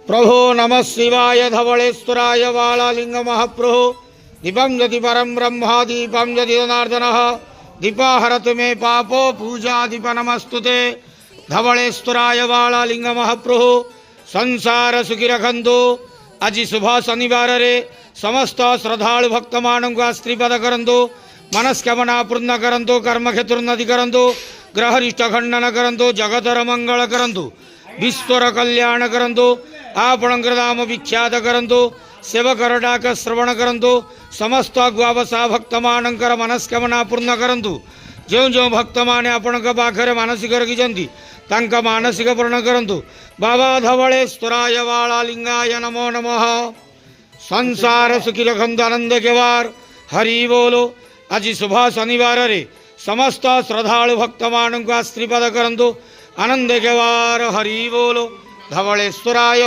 प्रभो नमः शिवाय धवलेश्वराय बालालिंग महाप्रभो दीपं यदि परम ब्रह्म दीपं यदि जनार्दनः दीपाहरतु मे पापो पूजा दीप नमस्तुते धवलेश्वराय बालालिंग महाप्रभो संसार सुखी रखंतु। आज शुभ शनिवार रे समस्त श्रद्धालु भक्त मानक आशीर्वाद करंतु, मनस्कामना पूर्ण करंतु, कर्मक्षेत्र उन्नति करंतु, ग्रहरिष्ट खंडन करंतु, जगतर मंगल करंतु, विश्वर कल्याण करंतु, आपणकर नाम विख्यात करंतु, सेवकर डाक श्रवण करंतु, समस्त गुआवसा भक्त मानकर मनस्कामना पूर्ण करंतु। जो जो भक्त माने आपणक पाखरे मानसिक रखिछंती तांका मानसिक पूर्ण करंतु। बाबा धवलेश्वराय बालालिंगाय नमो नमः। संसार सुखी रखंतु, आनंद केवार हरि बोलो। आज शुभ शनिवार रे समस्त श्रद्धालु भक्त मानक आशीर्वाद करंतु, आनंद केवार हरि बोलो। धवलेश्वराय